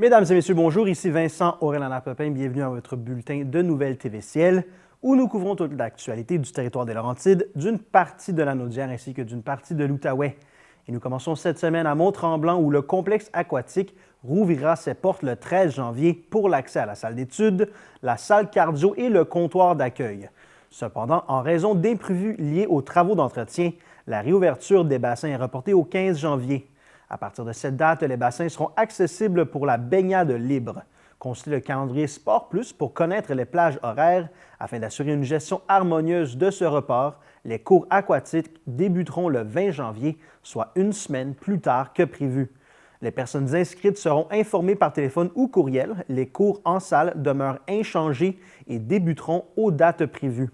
Mesdames et messieurs, bonjour, ici Vincent Aurélien-Pepin, bienvenue à votre bulletin de Nouvelles TVCL, où nous couvrons toute l'actualité du territoire des Laurentides, d'une partie de la Naudière ainsi que d'une partie de l'Outaouais. Et nous commençons cette semaine à Mont-Tremblant, où le complexe aquatique rouvrira ses portes le 13 janvier pour l'accès à la salle d'études, la salle cardio et le comptoir d'accueil. Cependant, en raison d'imprévus liés aux travaux d'entretien, la réouverture des bassins est reportée au 15 janvier. À partir de cette date, les bassins seront accessibles pour la baignade libre. Consultez le calendrier Sport Plus pour connaître les plages horaires. Afin d'assurer une gestion harmonieuse de ce report, les cours aquatiques débuteront le 20 janvier, soit une semaine plus tard que prévu. Les personnes inscrites seront informées par téléphone ou courriel. Les cours en salle demeurent inchangés et débuteront aux dates prévues.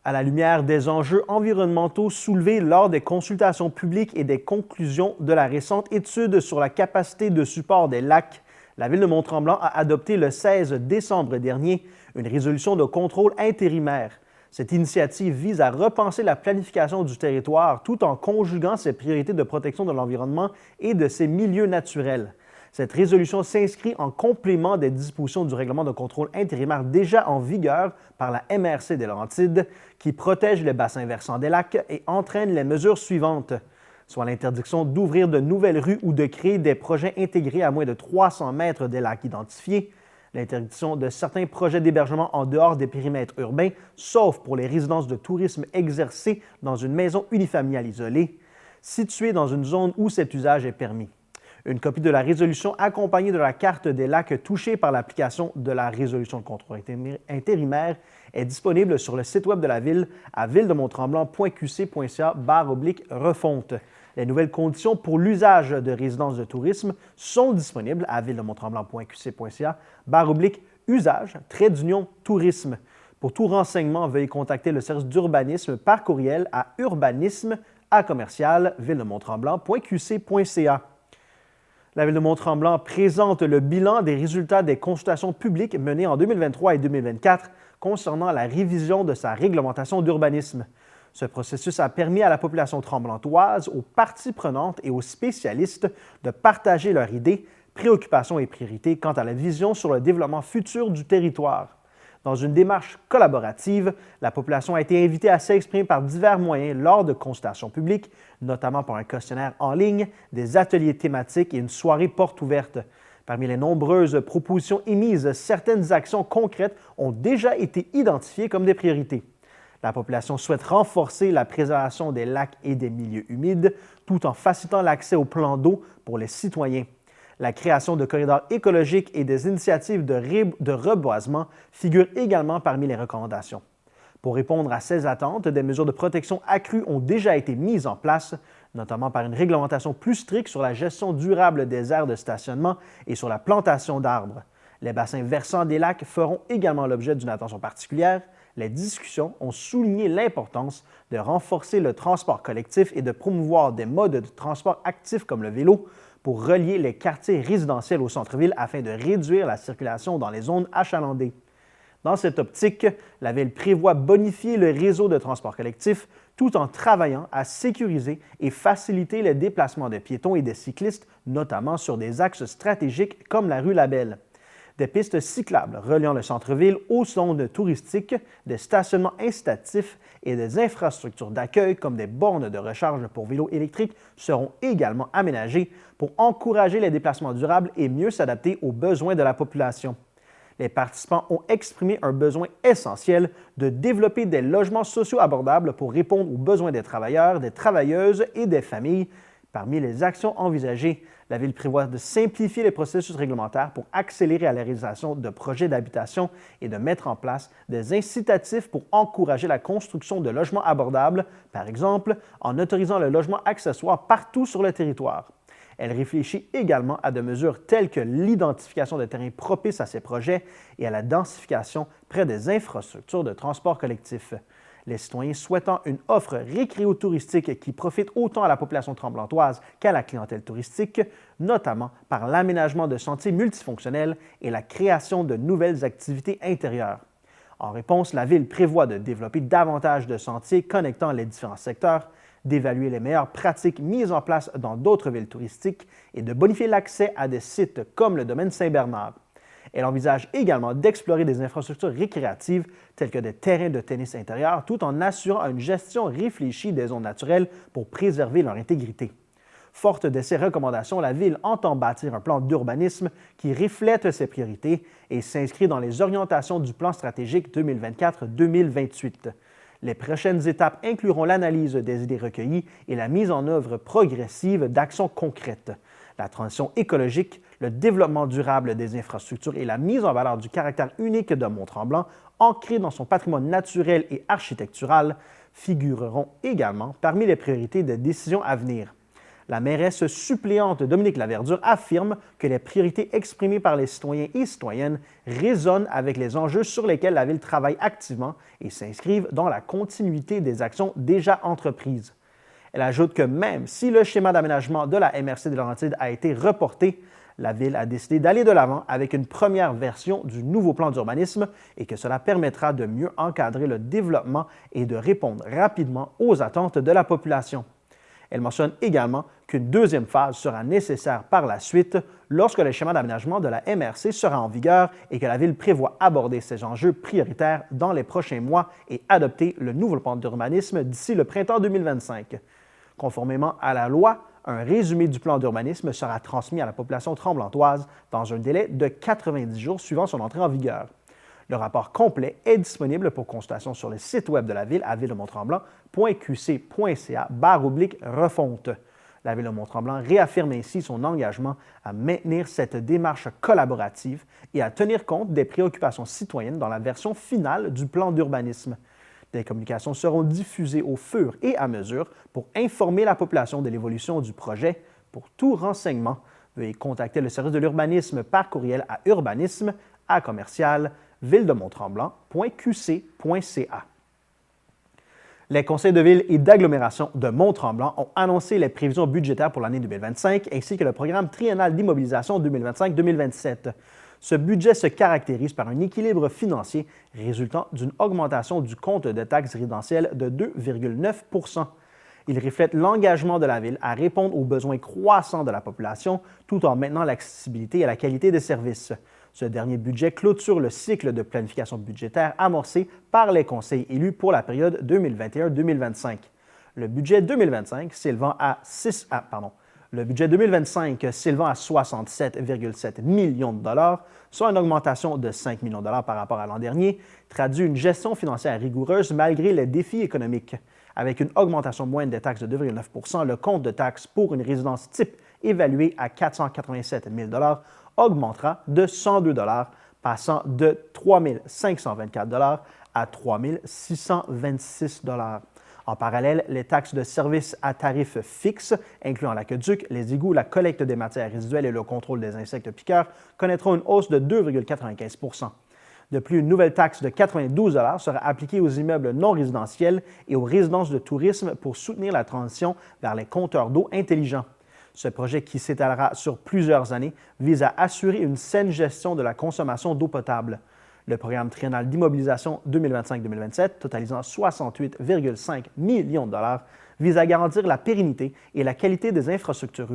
À la lumière des enjeux environnementaux soulevés lors des consultations publiques et des conclusions de la récente étude sur la capacité de support des lacs, la Ville de Mont-Tremblant a adopté le 16 décembre dernier une résolution de contrôle intérimaire. Cette initiative vise à repenser la planification du territoire tout en conjuguant ses priorités de protection de l'environnement et de ses milieux naturels. Cette résolution s'inscrit en complément des dispositions du règlement de contrôle intérimaire déjà en vigueur par la MRC des Laurentides, qui protège les bassins versants des lacs et entraîne les mesures suivantes, soit l'interdiction d'ouvrir de nouvelles rues ou de créer des projets intégrés à moins de 300 mètres des lacs identifiés, l'interdiction de certains projets d'hébergement en dehors des périmètres urbains, sauf pour les résidences de tourisme exercées dans une maison unifamiliale isolée, située dans une zone où cet usage est permis. Une copie de la résolution accompagnée de la carte des lacs touchés par l'application de la résolution de contrôle intérimaire est disponible sur le site web de la Ville à villedemonttremblant.qc.ca/refonte. Les nouvelles conditions pour l'usage de résidences de tourisme sont disponibles à villedemonttremblant.qc.ca/usage-tourisme. Pour tout renseignement, veuillez contacter le service d'urbanisme par courriel à urbanisme@villedemonttremblant.qc.ca. La Ville de Mont-Tremblant présente le bilan des résultats des consultations publiques menées en 2023 et 2024 concernant la révision de sa réglementation d'urbanisme. Ce processus a permis à la population tremblantoise, aux parties prenantes et aux spécialistes de partager leurs idées, préoccupations et priorités quant à la vision sur le développement futur du territoire. Dans une démarche collaborative, la population a été invitée à s'exprimer par divers moyens lors de consultations publiques, notamment par un questionnaire en ligne, des ateliers thématiques et une soirée porte ouverte. Parmi les nombreuses propositions émises, certaines actions concrètes ont déjà été identifiées comme des priorités. La population souhaite renforcer la préservation des lacs et des milieux humides, tout en facilitant l'accès aux plans d'eau pour les citoyens. La création de corridors écologiques et des initiatives de reboisement figurent également parmi les recommandations. Pour répondre à ces attentes, des mesures de protection accrues ont déjà été mises en place, notamment par une réglementation plus stricte sur la gestion durable des aires de stationnement et sur la plantation d'arbres. Les bassins versants des lacs feront également l'objet d'une attention particulière. Les discussions ont souligné l'importance de renforcer le transport collectif et de promouvoir des modes de transport actifs comme le vélo pour relier les quartiers résidentiels au centre-ville afin de réduire la circulation dans les zones achalandées. Dans cette optique, la Ville prévoit bonifier le réseau de transport collectif tout en travaillant à sécuriser et faciliter les déplacements de piétons et de cyclistes, notamment sur des axes stratégiques comme la rue Labelle. Des pistes cyclables reliant le centre-ville aux zones touristiques, des stationnements incitatifs et des infrastructures d'accueil comme des bornes de recharge pour vélos électriques seront également aménagées pour encourager les déplacements durables et mieux s'adapter aux besoins de la population. Les participants ont exprimé un besoin essentiel de développer des logements sociaux abordables pour répondre aux besoins des travailleurs, des travailleuses et des familles. Parmi les actions envisagées, la Ville prévoit de simplifier les processus réglementaires pour accélérer la réalisation de projets d'habitation et de mettre en place des incitatifs pour encourager la construction de logements abordables, par exemple en autorisant le logement accessoire partout sur le territoire. Elle réfléchit également à des mesures telles que l'identification de terrains propices à ces projets et à la densification près des infrastructures de transport collectif. Les citoyens souhaitant une offre récréo-touristique qui profite autant à la population tremblantoise qu'à la clientèle touristique, notamment par l'aménagement de sentiers multifonctionnels et la création de nouvelles activités intérieures. En réponse, la Ville prévoit de développer davantage de sentiers connectant les différents secteurs, d'évaluer les meilleures pratiques mises en place dans d'autres villes touristiques et de bonifier l'accès à des sites comme le domaine Saint-Bernard. Elle envisage également d'explorer des infrastructures récréatives telles que des terrains de tennis intérieurs tout en assurant une gestion réfléchie des zones naturelles pour préserver leur intégrité. Forte de ces recommandations, la Ville entend bâtir un plan d'urbanisme qui reflète ses priorités et s'inscrit dans les orientations du plan stratégique 2024-2028. Les prochaines étapes incluront l'analyse des idées recueillies et la mise en œuvre progressive d'actions concrètes. La transition écologique, le développement durable des infrastructures et la mise en valeur du caractère unique de Mont-Tremblant, ancré dans son patrimoine naturel et architectural, figureront également parmi les priorités des décisions à venir. La mairesse suppléante Dominique Laverdure affirme que les priorités exprimées par les citoyens et citoyennes résonnent avec les enjeux sur lesquels la Ville travaille activement et s'inscrivent dans la continuité des actions déjà entreprises. Elle ajoute que même si le schéma d'aménagement de la MRC des Laurentides a été reporté, la Ville a décidé d'aller de l'avant avec une première version du nouveau plan d'urbanisme et que cela permettra de mieux encadrer le développement et de répondre rapidement aux attentes de la population. Elle mentionne également qu'une deuxième phase sera nécessaire par la suite lorsque le schéma d'aménagement de la MRC sera en vigueur et que la Ville prévoit aborder ces enjeux prioritaires dans les prochains mois et adopter le nouveau plan d'urbanisme d'ici le printemps 2025. Conformément à la loi, un résumé du plan d'urbanisme sera transmis à la population tremblantoise dans un délai de 90 jours suivant son entrée en vigueur. Le rapport complet est disponible pour consultation sur le site web de la Ville à ville-de-Mont-Tremblant.qc.ca/refonte. La Ville de Mont-Tremblant réaffirme ainsi son engagement à maintenir cette démarche collaborative et à tenir compte des préoccupations citoyennes dans la version finale du plan d'urbanisme. Des communications seront diffusées au fur et à mesure pour informer la population de l'évolution du projet. Pour tout renseignement, veuillez contacter le service de l'urbanisme par courriel à urbanisme@ville-de-Mont-Tremblant.qc.ca. Les conseils de ville et d'agglomération de Mont-Tremblant ont annoncé les prévisions budgétaires pour l'année 2025 ainsi que le programme triennal d'immobilisation 2025-2027. Ce budget se caractérise par un équilibre financier résultant d'une augmentation du compte de taxes résidentielles de 2,9 %. Il reflète l'engagement de la Ville à répondre aux besoins croissants de la population tout en maintenant l'accessibilité et la qualité des services. Ce dernier budget clôture le cycle de planification budgétaire amorcé par les conseils élus pour la période 2021-2025. Le budget 2025 s'élevant à 67,7 millions de dollars, soit une augmentation de 5 millions de dollars par rapport à l'an dernier, traduit une gestion financière rigoureuse malgré les défis économiques. Avec une augmentation moyenne des taxes de 2,9 % le compte de taxes pour une résidence type évalué à 487 000 dollars augmentera de 102 dollars, passant de 3 524 dollars à 3 626 dollars. En parallèle, les taxes de services à tarif fixe, incluant l'aqueduc, les égouts, la collecte des matières résiduelles et le contrôle des insectes piqueurs, connaîtront une hausse de 2,95 %. De plus, une nouvelle taxe de 92 dollars sera appliquée aux immeubles non résidentiels et aux résidences de tourisme pour soutenir la transition vers les compteurs d'eau intelligents. Ce projet, qui s'étalera sur plusieurs années, vise à assurer une saine gestion de la consommation d'eau potable. Le programme triennal d'immobilisation 2025-2027, totalisant 68,5 millions de dollars, vise à garantir la pérennité et la qualité des infrastructures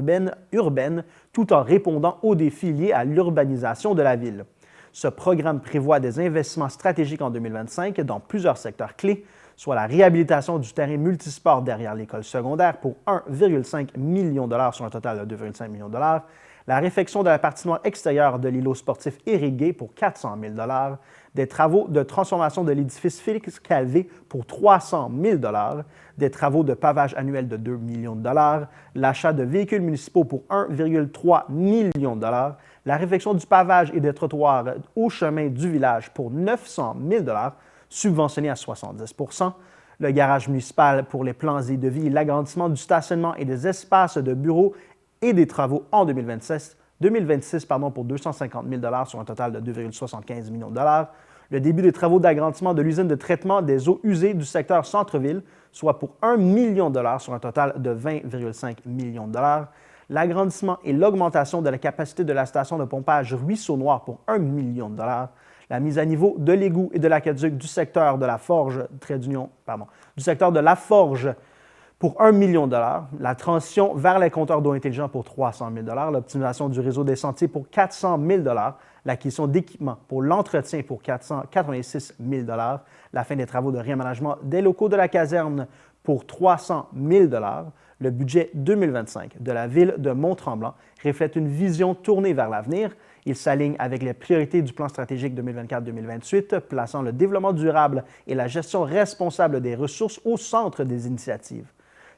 urbaines tout en répondant aux défis liés à l'urbanisation de la ville. Ce programme prévoit des investissements stratégiques en 2025 dans plusieurs secteurs clés, soit la réhabilitation du terrain multisport derrière l'école secondaire pour 1,5 million de dollars sur un total de 2,5 millions de dollars, la réfection de la patinoire extérieure de l'îlot sportif Éric Gay pour 400 000 dollars, des travaux de transformation de l'édifice Félix Calvé pour 300 000 dollars, des travaux de pavage annuel de 2 millions de dollars, l'achat de véhicules municipaux pour 1,3 million de dollars, la réfection du pavage et des trottoirs au chemin du village pour 900 000 dollars, subventionné à 70 %, le garage municipal pour les plans et devis, l'agrandissement du stationnement et des espaces de bureaux et des travaux en 2026 pour 250 000 dollars sur un total de 2,75 millions de dollars, le début des travaux d'agrandissement de l'usine de traitement des eaux usées du secteur centre-ville, soit pour 1 million de dollars sur un total de 20,5 millions de dollars, l'agrandissement et l'augmentation de la capacité de la station de pompage Ruisseau Noir pour 1 million de dollars, la mise à niveau de l'égout et de l'aqueduc du secteur de la Forge, du secteur de la Forge pour 1 million de dollars, la transition vers les compteurs d'eau intelligents pour 300 000 dollars, l'optimisation du réseau des sentiers pour 400 000 dollars, l'acquisition d'équipements pour l'entretien pour 486 000 dollars, la fin des travaux de réaménagement des locaux de la caserne pour 300 000 dollars. Le budget 2025 de la ville de Mont-Tremblant reflète une vision tournée vers l'avenir. Il s'aligne avec les priorités du plan stratégique 2024-2028, plaçant le développement durable et la gestion responsable des ressources au centre des initiatives.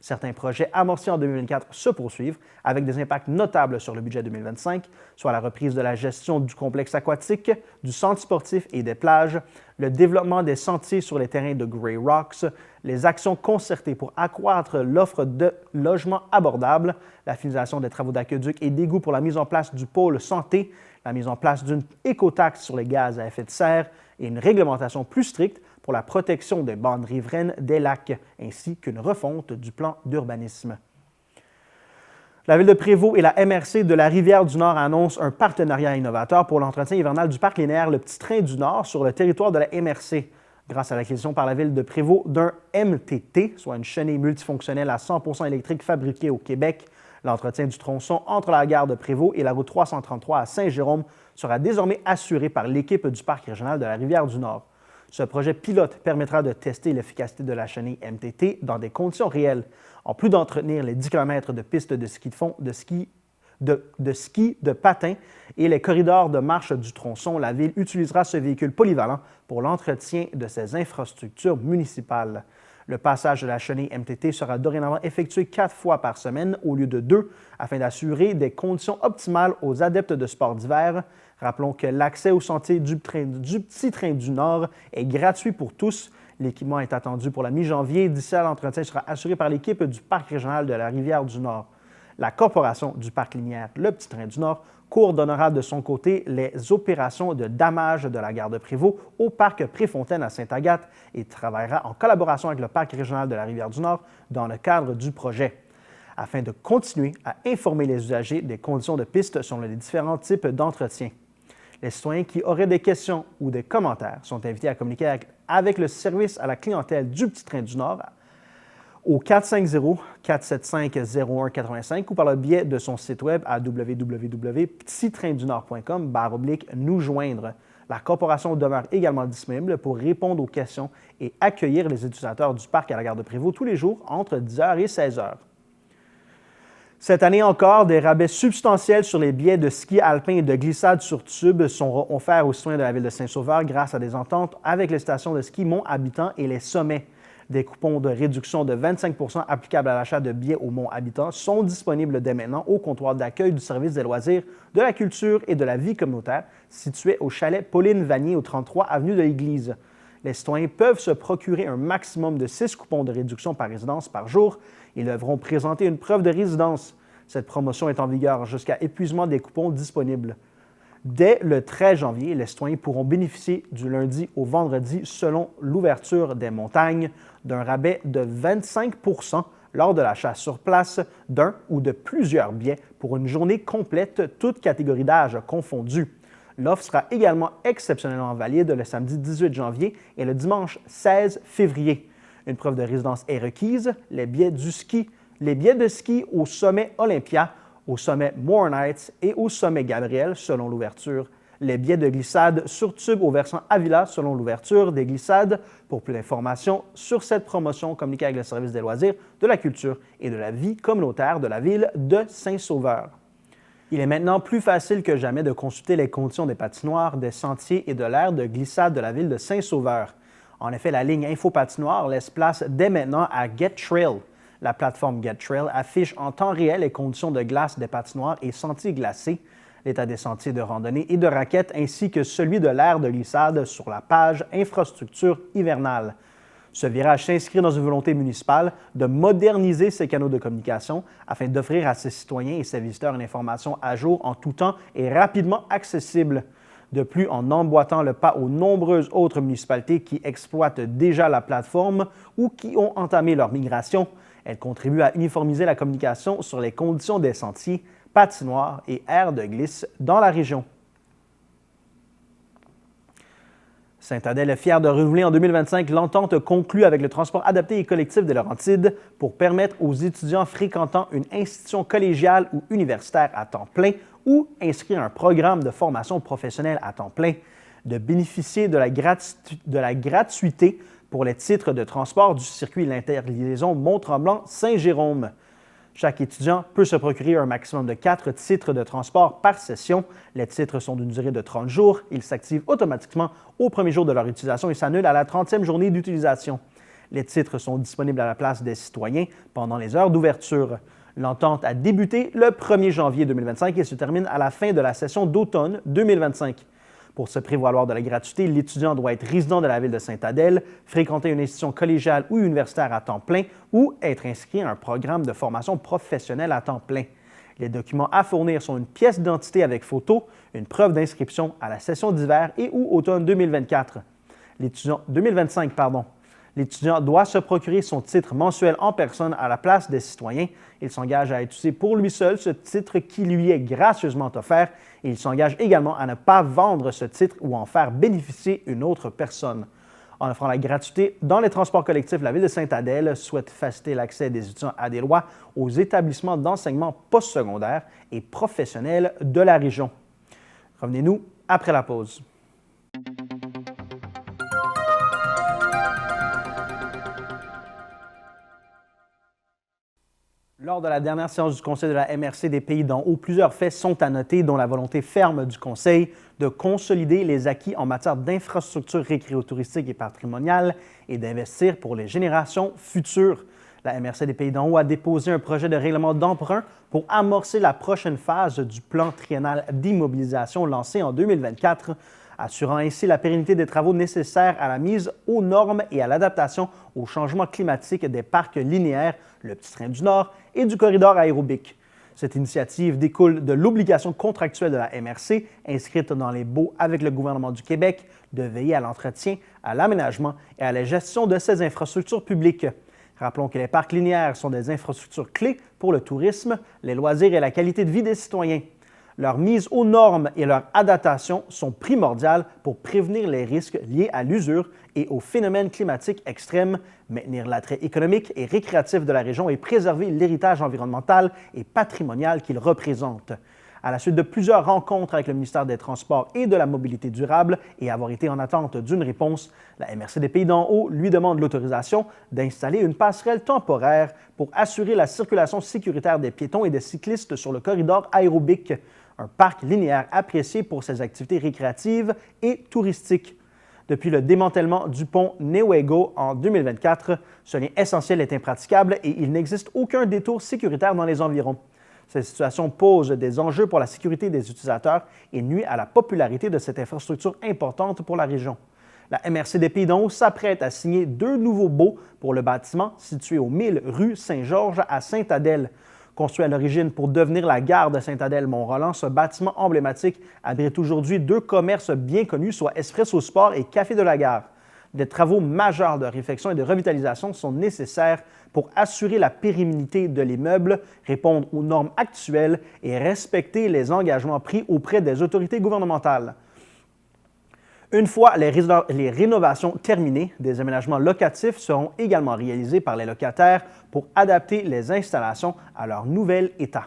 Certains projets amorcés en 2024 se poursuivent avec des impacts notables sur le budget 2025, soit la reprise de la gestion du complexe aquatique, du centre sportif et des plages, le développement des sentiers sur les terrains de Grey Rocks, les actions concertées pour accroître l'offre de logements abordables, la finalisation des travaux d'aqueduc et d'égouts pour la mise en place du pôle santé, la mise en place d'une écotaxe sur les gaz à effet de serre et une réglementation plus stricte pour la protection des bandes riveraines des lacs, ainsi qu'une refonte du plan d'urbanisme. La Ville de Prévost et la MRC de la Rivière-du-Nord annoncent un partenariat innovateur pour l'entretien hivernal du parc linéaire Le Petit Train du Nord sur le territoire de la MRC, grâce à l'acquisition par la Ville de Prévost d'un MTT, soit une chenille multifonctionnelle à 100% électrique fabriquée au Québec. L'entretien du tronçon entre la gare de Prévost et la route 333 à Saint-Jérôme sera désormais assuré par l'équipe du parc régional de la Rivière-du-Nord. Ce projet pilote permettra de tester l'efficacité de la chenille MTT dans des conditions réelles, en plus d'entretenir les 10 km de pistes de ski de fond, de ski, de patin et les corridors de marche du tronçon. La Ville utilisera ce véhicule polyvalent pour l'entretien de ses infrastructures municipales. Le passage de la chenille MTT sera dorénavant effectué 4 fois par semaine au lieu de 2 afin d'assurer des conditions optimales aux adeptes de sports d'hiver. Rappelons que l'accès au sentier du Petit Train du Nord est gratuit pour tous. L'équipement est attendu pour la mi-janvier. D'ici là, l'entretien sera assuré par l'équipe du Parc régional de la Rivière-du-Nord. La Corporation du Parc linéaire Le Petit Train du Nord coordonnera de son côté les opérations de damage de la gare de Prévost au Parc Préfontaine à Sainte-Agathe et travaillera en collaboration avec le Parc régional de la Rivière-du-Nord dans le cadre du projet, afin de continuer à informer les usagers des conditions de piste selon les différents types d'entretien. Les citoyens qui auraient des questions ou des commentaires sont invités à communiquer avec le service à la clientèle du Petit Train du Nord au 450-475-0185 ou par le biais de son site web à www.petittraindunord.com/nous joindre. La corporation demeure également disponible pour répondre aux questions et accueillir les utilisateurs du parc à la gare de Prévost tous les jours entre 10h et 16h. Cette année encore, des rabais substantiels sur les billets de ski alpin et de glissade sur tube sont offerts aux citoyens de la Ville de Saint-Sauveur grâce à des ententes avec les stations de ski Mont-Habitant et les Sommets. Des coupons de réduction de 25 % applicables à l'achat de billets au Mont-Habitant sont disponibles dès maintenant au comptoir d'accueil du service des loisirs, de la culture et de la vie communautaire situé au chalet Pauline Vanier au 33 avenue de l'Église. Les citoyens peuvent se procurer un maximum de 6 coupons de réduction par résidence par jour. Ils devront présenter une preuve de résidence. Cette promotion est en vigueur jusqu'à épuisement des coupons disponibles. Dès le 13 janvier, les citoyens pourront bénéficier du lundi au vendredi, selon l'ouverture des montagnes, d'un rabais de 25 % lors de l'achat sur place d'un ou de plusieurs billets pour une journée complète, toute catégorie d'âge confondue. L'offre sera également exceptionnellement valide le samedi 18 janvier et le dimanche 16 février. Une preuve de résidence est requise. Les billets de ski au sommet Olympia, au sommet Moore Nights et au sommet Gabriel, selon l'ouverture. Les billets de glissade sur tube au versant Avila, selon l'ouverture des glissades. Pour plus d'informations sur cette promotion, communiquez avec le service des loisirs, de la culture et de la vie communautaire de la Ville de Saint-Sauveur. Il est maintenant plus facile que jamais de consulter les conditions des patinoires, des sentiers et de l'aire de glissade de la Ville de Saint-Sauveur. En effet, la ligne Info-Patinoire laisse place dès maintenant à GetTrail. La plateforme GetTrail affiche en temps réel les conditions de glace des patinoires et sentiers glacés, l'état des sentiers de randonnée et de raquettes, ainsi que celui de l'aire de glissade sur la page Infrastructure hivernale. Ce virage s'inscrit dans une volonté municipale de moderniser ces canaux de communication afin d'offrir à ses citoyens et ses visiteurs une information à jour en tout temps et rapidement accessible. De plus, en emboîtant le pas aux nombreuses autres municipalités qui exploitent déjà la plateforme ou qui ont entamé leur migration, elle contribue à uniformiser la communication sur les conditions des sentiers, patinoires et aires de glisse dans la région. Saint-Adèle est fière de renouveler en 2025 l'entente conclue avec le transport adapté et collectif des Laurentides pour permettre aux étudiants fréquentant une institution collégiale ou universitaire à temps plein ou inscrits à un programme de formation professionnelle à temps plein de bénéficier de la gratuité pour les titres de transport du circuit de l'interliaison Mont-Tremblant-Saint-Jérôme. Chaque étudiant peut se procurer un maximum de 4 titres de transport par session. Les titres sont d'une durée de 30 jours. Ils s'activent automatiquement au premier jour de leur utilisation et s'annulent à la 30e journée d'utilisation. Les titres sont disponibles à la place des citoyens pendant les heures d'ouverture. L'entente a débuté le 1er janvier 2025 et se termine à la fin de la session d'automne 2025. Pour se prévaloir de la gratuité, l'étudiant doit être résident de la ville de Saint-Adèle, fréquenter une institution collégiale ou universitaire à temps plein ou être inscrit à un programme de formation professionnelle à temps plein. Les documents à fournir sont une pièce d'identité avec photo, une preuve d'inscription à la session d'hiver et ou automne 2025. L'étudiant doit se procurer son titre mensuel en personne à la place des citoyens. Il s'engage à utiliser pour lui seul ce titre qui lui est gracieusement offert et il s'engage également à ne pas vendre ce titre ou en faire bénéficier une autre personne. En offrant la gratuité dans les transports collectifs, la Ville de Saint-Adèle souhaite faciliter l'accès des étudiants à des lois aux établissements d'enseignement postsecondaire et professionnels de la région. Revenez-nous après la pause. Lors de la dernière séance du Conseil de la MRC des Pays d'en haut, plusieurs faits sont à noter, dont la volonté ferme du Conseil de consolider les acquis en matière d'infrastructures récréotouristiques et patrimoniales et d'investir pour les générations futures. La MRC des Pays d'en haut a déposé un projet de règlement d'emprunt pour amorcer la prochaine phase du plan triennal d'immobilisation lancé en 2024, assurant ainsi la pérennité des travaux nécessaires à la mise aux normes et à l'adaptation au changement climatique des parcs linéaires, le Petit Train du Nord et du corridor aérobique. Cette initiative découle de l'obligation contractuelle de la MRC, inscrite dans les baux avec le gouvernement du Québec, de veiller à l'entretien, à l'aménagement et à la gestion de ces infrastructures publiques. Rappelons que les parcs linéaires sont des infrastructures clés pour le tourisme, les loisirs et la qualité de vie des citoyens. Leur mise aux normes et leur adaptation sont primordiales pour prévenir les risques liés à l'usure et aux phénomènes climatiques extrêmes, maintenir l'attrait économique et récréatif de la région et préserver l'héritage environnemental et patrimonial qu'il représente. À la suite de plusieurs rencontres avec le ministère des Transports et de la Mobilité durable et avoir été en attente d'une réponse, la MRC des Pays d'en haut lui demande l'autorisation d'installer une passerelle temporaire pour assurer la circulation sécuritaire des piétons et des cyclistes sur le corridor aérobique, un parc linéaire apprécié pour ses activités récréatives et touristiques. Depuis le démantèlement du pont Newaygo en 2024, ce lien essentiel est impraticable et il n'existe aucun détour sécuritaire dans les environs. Cette situation pose des enjeux pour la sécurité des utilisateurs et nuit à la popularité de cette infrastructure importante pour la région. La MRC des Pays d'en haut s'apprête à signer 2 nouveaux baux pour le bâtiment situé au 1000 rue Saint-Georges à Saint-Adèle. Construit à l'origine pour devenir la gare de Saint-Adèle-Mont-Roland, ce bâtiment emblématique abrite aujourd'hui 2 commerces bien connus, soit Espresso Sport et Café de la Gare. Des travaux majeurs de réfection et de revitalisation sont nécessaires pour assurer la pérennité de l'immeuble, répondre aux normes actuelles et respecter les engagements pris auprès des autorités gouvernementales. Une fois les rénovations terminées, des aménagements locatifs seront également réalisés par les locataires pour adapter les installations à leur nouvel état.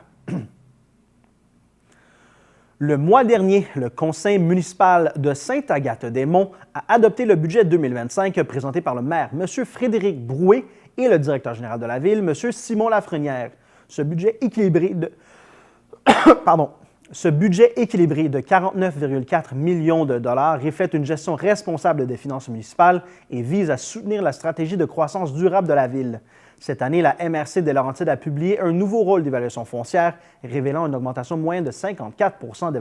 Le mois dernier, le Conseil municipal de Sainte-Agathe-des-Monts a adopté le budget 2025 présenté par le maire, M. Frédéric Brouet, et le directeur général de la ville, M. Simon Lafrenière. Ce budget équilibré de 49,4 millions de dollars reflète une gestion responsable des finances municipales et vise à soutenir la stratégie de croissance durable de la ville. Cette année, la MRC des Laurentides a publié un nouveau rôle d'évaluation foncière, révélant une augmentation moyenne de 54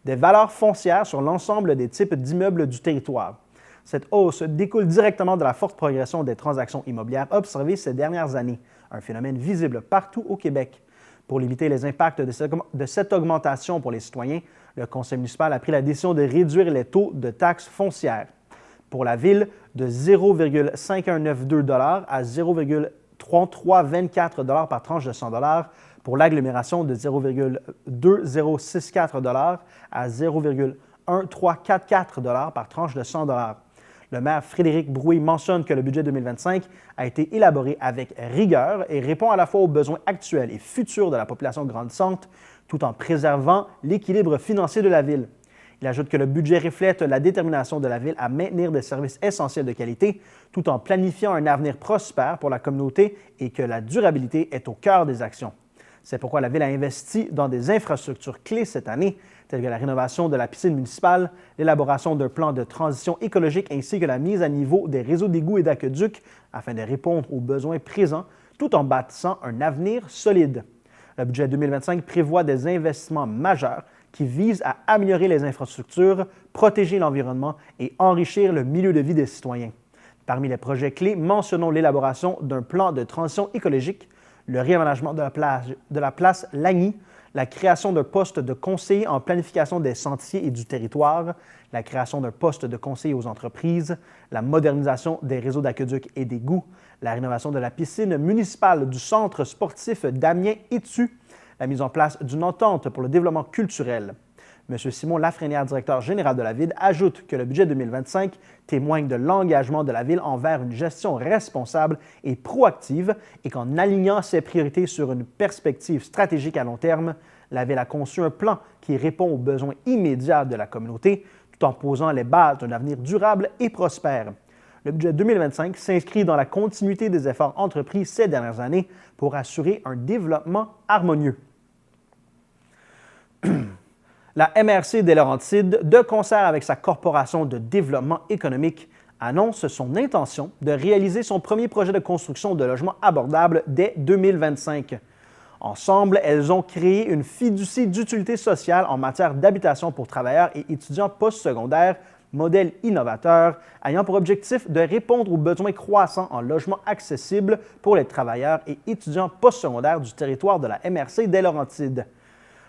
des valeurs foncières sur l'ensemble des types d'immeubles du territoire. Cette hausse découle directement de la forte progression des transactions immobilières observées ces dernières années, un phénomène visible partout au Québec. Pour limiter les impacts de cette augmentation pour les citoyens, le Conseil municipal a pris la décision de réduire les taux de taxes foncières. Pour la Ville, de 0,5192 à 0,3324 par tranche de 100 pour l'agglomération de 0,2064 à 0,1 1,344 $ par tranche de 100 $. Le maire Frédéric Brouillé mentionne que le budget 2025 a été élaboré avec rigueur et répond à la fois aux besoins actuels et futurs de la population grandissante, tout en préservant l'équilibre financier de la ville. Il ajoute que le budget reflète la détermination de la ville à maintenir des services essentiels de qualité, tout en planifiant un avenir prospère pour la communauté et que la durabilité est au cœur des actions. C'est pourquoi la ville a investi dans des infrastructures clés cette année, telles que la rénovation de la piscine municipale, l'élaboration d'un plan de transition écologique ainsi que la mise à niveau des réseaux d'égouts et d'aqueducs afin de répondre aux besoins présents, tout en bâtissant un avenir solide. Le budget 2025 prévoit des investissements majeurs qui visent à améliorer les infrastructures, protéger l'environnement et enrichir le milieu de vie des citoyens. Parmi les projets clés, mentionnons l'élaboration d'un plan de transition écologique, le réaménagement de la place Lagny, la création d'un poste de conseiller en planification des sentiers et du territoire, la création d'un poste de conseiller aux entreprises, la modernisation des réseaux d'aqueducs et d'égouts, la rénovation de la piscine municipale du centre sportif d'Amiens-Étu, la mise en place d'une entente pour le développement culturel. M. Simon Lafrenière, directeur général de la Ville, ajoute que le budget 2025 témoigne de l'engagement de la Ville envers une gestion responsable et proactive et qu'en alignant ses priorités sur une perspective stratégique à long terme, la Ville a conçu un plan qui répond aux besoins immédiats de la communauté tout en posant les bases d'un avenir durable et prospère. Le budget 2025 s'inscrit dans la continuité des efforts entrepris ces dernières années pour assurer un développement harmonieux. La MRC des Laurentides, de concert avec sa corporation de développement économique, annonce son intention de réaliser son premier projet de construction de logements abordables dès 2025. Ensemble, elles ont créé une fiducie d'utilité sociale en matière d'habitation pour travailleurs et étudiants postsecondaires, modèle innovateur, ayant pour objectif de répondre aux besoins croissants en logements accessibles pour les travailleurs et étudiants postsecondaires du territoire de la MRC des Laurentides.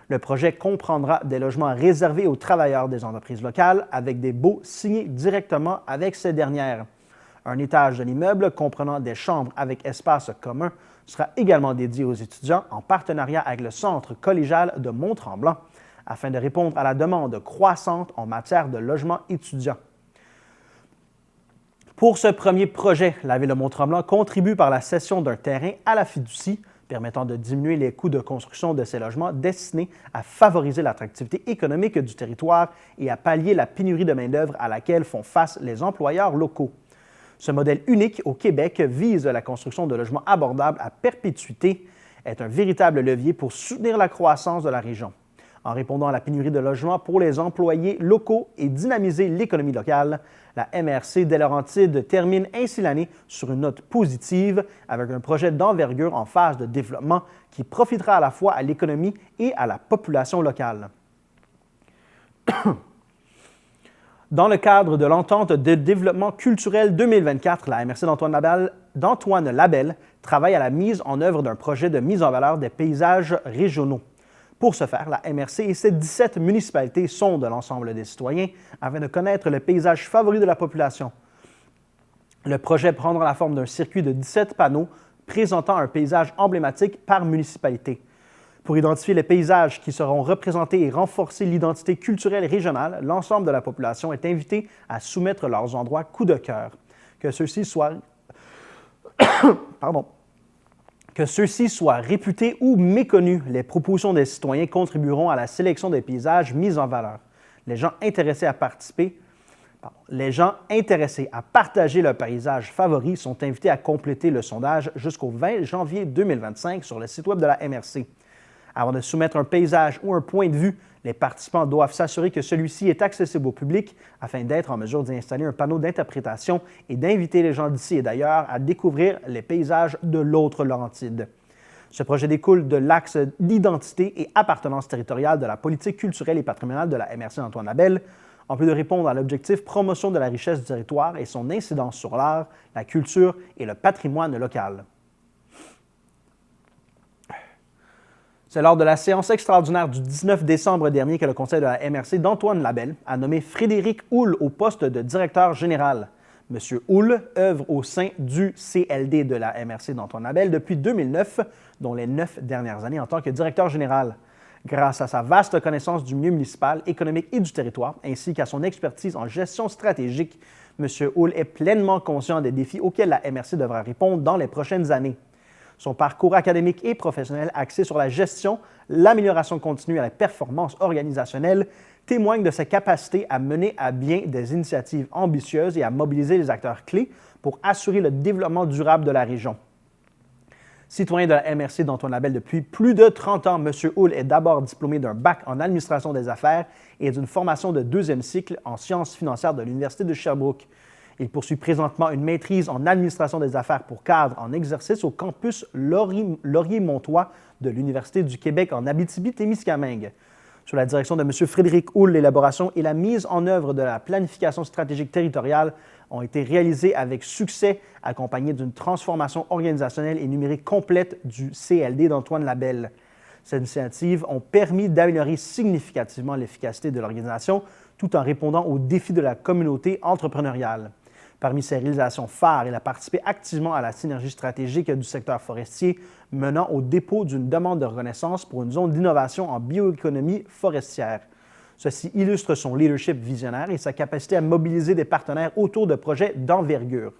Le projet comprendra des logements réservés aux travailleurs des entreprises locales avec des baux signés directement avec ces dernières. Un étage de l'immeuble comprenant des chambres avec espace commun sera également dédié aux étudiants en partenariat avec le Centre collégial de Mont-Tremblant afin de répondre à la demande croissante en matière de logement étudiant. Pour ce premier projet, la Ville de Mont-Tremblant contribue par la cession d'un terrain à la fiducie permettant de diminuer les coûts de construction de ces logements destinés à favoriser l'attractivité économique du territoire et à pallier la pénurie de main-d'œuvre à laquelle font face les employeurs locaux. Ce modèle unique au Québec vise la construction de logements abordables à perpétuité, est un véritable levier pour soutenir la croissance de la région. En répondant à la pénurie de logements pour les employés locaux et dynamiser l'économie locale, la MRC des Laurentides termine ainsi l'année sur une note positive avec un projet d'envergure en phase de développement qui profitera à la fois à l'économie et à la population locale. Dans le cadre de l'entente de développement culturel 2024, la MRC d'Antoine Labelle travaille à la mise en œuvre d'un projet de mise en valeur des paysages régionaux. Pour ce faire, la MRC et ses 17 municipalités sondent l'ensemble des citoyens afin de connaître le paysage favori de la population. Le projet prendra la forme d'un circuit de 17 panneaux présentant un paysage emblématique par municipalité. Pour identifier les paysages qui seront représentés et renforcer l'identité culturelle régionale, l'ensemble de la population est invité à soumettre leurs endroits coup de cœur. Que ceux-ci soient réputés ou méconnus, les propositions des citoyens contribueront à la sélection des paysages mis en valeur. Les gens intéressés à partager leur paysage favori sont invités à compléter le sondage jusqu'au 20 janvier 2025 sur le site web de la MRC. Avant de soumettre un paysage ou un point de vue, les participants doivent s'assurer que celui-ci est accessible au public afin d'être en mesure d'y installer un panneau d'interprétation et d'inviter les gens d'ici et d'ailleurs à découvrir les paysages de l'autre Laurentide. Ce projet découle de l'axe d'identité et appartenance territoriale de la politique culturelle et patrimoniale de la MRC d'Antoine Labelle, en plus de répondre à l'objectif promotion de la richesse du territoire et son incidence sur l'art, la culture et le patrimoine local. C'est lors de la séance extraordinaire du 19 décembre dernier que le conseil de la MRC d'Antoine Labelle a nommé Frédéric Houle au poste de directeur général. M. Houle œuvre au sein du CLD de la MRC d'Antoine Labelle depuis 2009, dont les 9 dernières années en tant que directeur général. Grâce à sa vaste connaissance du milieu municipal, économique et du territoire, ainsi qu'à son expertise en gestion stratégique, M. Houle est pleinement conscient des défis auxquels la MRC devra répondre dans les prochaines années. Son parcours académique et professionnel axé sur la gestion, l'amélioration continue et la performance organisationnelle témoigne de sa capacité à mener à bien des initiatives ambitieuses et à mobiliser les acteurs clés pour assurer le développement durable de la région. Citoyen de la MRC d'Antoine Labelle depuis plus de 30 ans, M. Houle est d'abord diplômé d'un bac en administration des affaires et d'une formation de deuxième cycle en sciences financières de l'Université de Sherbrooke. Il poursuit présentement une maîtrise en administration des affaires pour cadres en exercice au campus Laurier-Montois de l'Université du Québec en Abitibi-Témiscamingue. Sous la direction de M. Frédéric Houle, l'élaboration et la mise en œuvre de la planification stratégique territoriale ont été réalisées avec succès, accompagnées d'une transformation organisationnelle et numérique complète du CLD d'Antoine Labelle. Ces initiatives ont permis d'améliorer significativement l'efficacité de l'organisation tout en répondant aux défis de la communauté entrepreneuriale. Parmi ses réalisations phares, il a participé activement à la synergie stratégique du secteur forestier, menant au dépôt d'une demande de reconnaissance pour une zone d'innovation en bioéconomie forestière. Ceci illustre son leadership visionnaire et sa capacité à mobiliser des partenaires autour de projets d'envergure.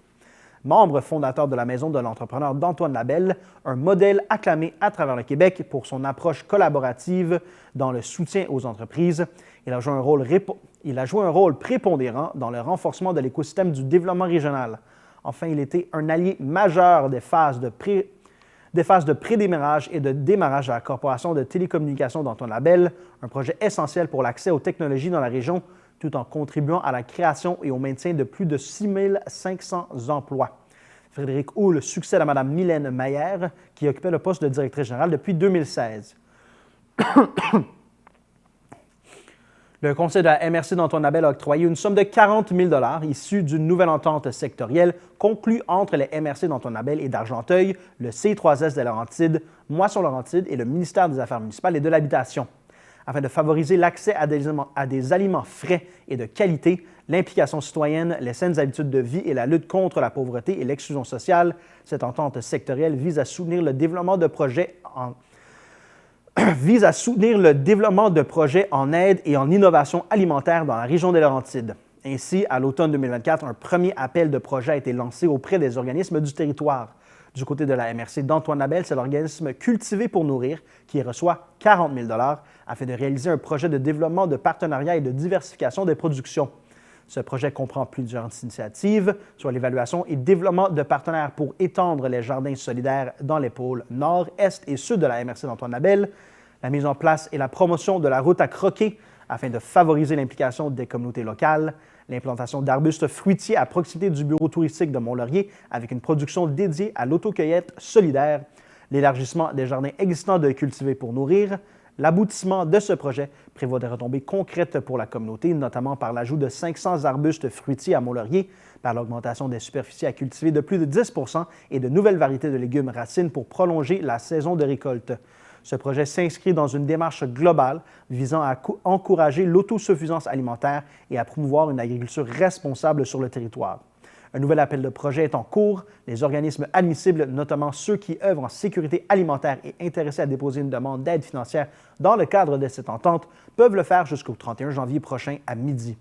Membre fondateur de la Maison de l'entrepreneur d'Antoine Labelle, un modèle acclamé à travers le Québec pour son approche collaborative dans le soutien aux entreprises, il a joué un rôle prépondérant dans le renforcement de l'écosystème du développement régional. Enfin, il était un allié majeur des phases de prédémarrage et de démarrage de la Corporation de télécommunications d'Antoine Labelle, un projet essentiel pour l'accès aux technologies dans la région, tout en contribuant à la création et au maintien de plus de 6 500 emplois. Frédéric Houle succède à Mme Mylène Maillère, qui occupait le poste de directrice générale depuis 2016. Le conseil de la MRC d'Antoine Labelle a octroyé une somme de 40 000 $ issue d'une nouvelle entente sectorielle conclue entre les MRC d'Antoine Labelle et d'Argenteuil, le C3S des Laurentides, Moisson-Laurentides et le ministère des Affaires municipales et de l'Habitation. Afin de favoriser l'accès à des aliments frais et de qualité, l'implication citoyenne, les saines habitudes de vie et la lutte contre la pauvreté et l'exclusion sociale, cette entente sectorielle vise à soutenir le développement de projets en aide et en innovation alimentaire dans la région des Laurentides. Ainsi, à l'automne 2024, un premier appel de projet a été lancé auprès des organismes du territoire. Du côté de la MRC d'Antoine Labelle, c'est l'organisme Cultiver pour nourrir qui reçoit 40 000 $ afin de réaliser un projet de développement de partenariat et de diversification des productions. Ce projet comprend plusieurs initiatives, soit l'évaluation et développement de partenaires pour étendre les jardins solidaires dans les pôles nord, est et sud de la MRC d'Antoine Labelle, la mise en place et la promotion de la route à croquer afin de favoriser l'implication des communautés locales, l'implantation d'arbustes fruitiers à proximité du bureau touristique de Mont-Laurier avec une production dédiée à l'autocueillette solidaire, l'élargissement des jardins existants de Cultiver pour nourrir. L'aboutissement de ce projet prévoit des retombées concrètes pour la communauté, notamment par l'ajout de 500 arbustes fruitiers à Mont-Laurier, par l'augmentation des superficies à cultiver de plus de 10 % et de nouvelles variétés de légumes racines pour prolonger la saison de récolte. Ce projet s'inscrit dans une démarche globale visant à encourager l'autosuffisance alimentaire et à promouvoir une agriculture responsable sur le territoire. Un nouvel appel de projet est en cours. Les organismes admissibles, notamment ceux qui œuvrent en sécurité alimentaire et intéressés à déposer une demande d'aide financière dans le cadre de cette entente, peuvent le faire jusqu'au 31 janvier prochain à midi.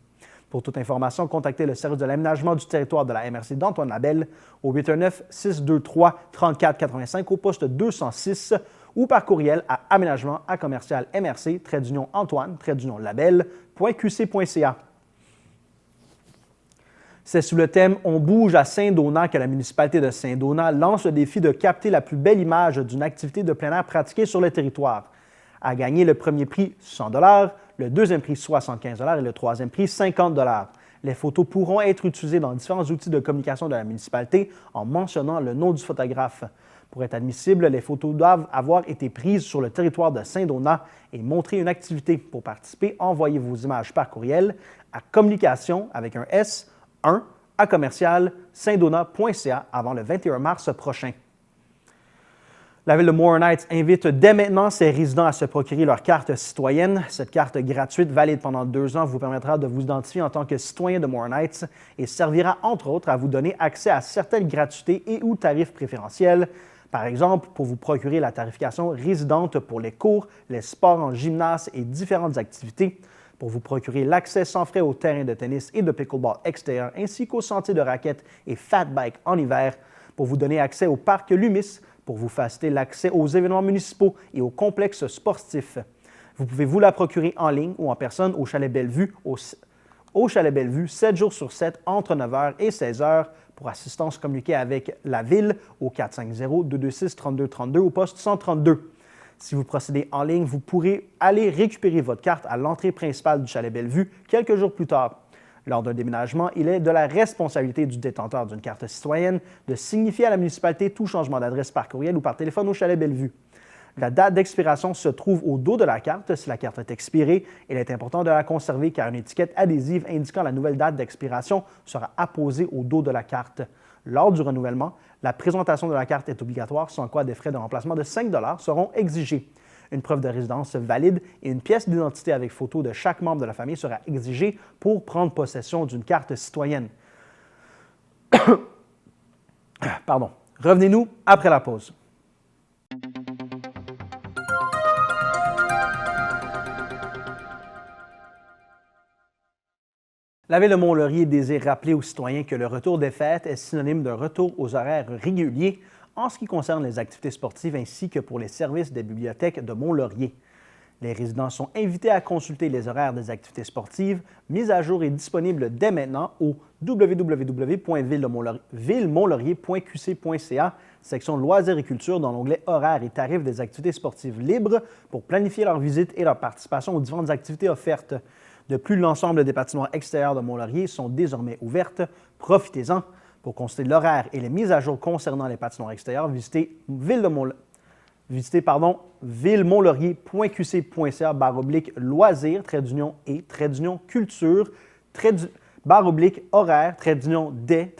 Pour toute information, contactez le service de l'aménagement du territoire de la MRC d'Antoine Labelle au 819-623-3485 au poste 206 ou par courriel à aménagement@mrc-antoine-labelle.qc.ca. C'est sous le thème « On bouge à Saint-Donat » que la municipalité de Saint-Donat lance le défi de capter la plus belle image d'une activité de plein air pratiquée sur le territoire. À gagner le premier prix 100 $, le deuxième prix 75 $ et le troisième prix 50 $. Les photos pourront être utilisées dans différents outils de communication de la municipalité en mentionnant le nom du photographe. Pour être admissibles, les photos doivent avoir été prises sur le territoire de Saint-Donat et montrer une activité. Pour participer, envoyez vos images par courriel à communication avec un S 1 à commercial-saintdonat.ca avant le 21 mars prochain. La Ville de Morin Heights invite dès maintenant ses résidents à se procurer leur carte citoyenne. Cette carte gratuite, valide pendant 2 ans, vous permettra de vous identifier en tant que citoyen de Morin Heights et servira entre autres à vous donner accès à certaines gratuités et ou tarifs préférentiels, Par exemple, pour vous procurer la tarification résidente pour les cours, les sports en gymnase et différentes activités, pour vous procurer l'accès sans frais aux terrains de tennis et de pickleball extérieur ainsi qu'aux sentiers de raquettes et fat bike en hiver, pour vous donner accès au parc Lumis, pour vous faciliter l'accès aux événements municipaux et aux complexes sportifs. Vous pouvez vous la procurer en ligne ou en personne au Chalet Bellevue, au Chalet Bellevue, 7 jours sur 7, entre 9h et 16h. Pour assistance, communiquez avec la Ville au 450-226-3232 au poste 132. Si vous procédez en ligne, vous pourrez aller récupérer votre carte à l'entrée principale du Chalet Bellevue quelques jours plus tard. Lors d'un déménagement, il est de la responsabilité du détenteur d'une carte citoyenne de signifier à la municipalité tout changement d'adresse par courriel ou par téléphone au Chalet Bellevue. La date d'expiration se trouve au dos de la carte. Si la carte est expirée, il est important de la conserver car une étiquette adhésive indiquant la nouvelle date d'expiration sera apposée au dos de la carte. Lors du renouvellement, la présentation de la carte est obligatoire, sans quoi des frais de remplacement de 5 $ seront exigés. Une preuve de résidence valide et une pièce d'identité avec photo de chaque membre de la famille sera exigée pour prendre possession d'une carte citoyenne. Pardon. Revenez-nous après la pause. La Ville de Mont-Laurier désire rappeler aux citoyens que le retour des fêtes est synonyme d'un retour aux horaires réguliers en ce qui concerne les activités sportives ainsi que pour les services des bibliothèques de Mont-Laurier. Les résidents sont invités à consulter les horaires des activités sportives, mises à jour et disponibles dès maintenant au www.villemonlaurier.qc.ca, section loisirs et culture dans l'onglet horaires et tarifs des activités sportives libres pour planifier leur visite et leur participation aux différentes activités offertes. De plus, l'ensemble des patinoires extérieures de Mont-Laurier sont désormais ouvertes. Profitez-en. Pour consulter l'horaire et les mises à jour concernant les patinoires extérieures, visitez villemonlaurier.qc.ca/loisirs, /culture, /horaire, des,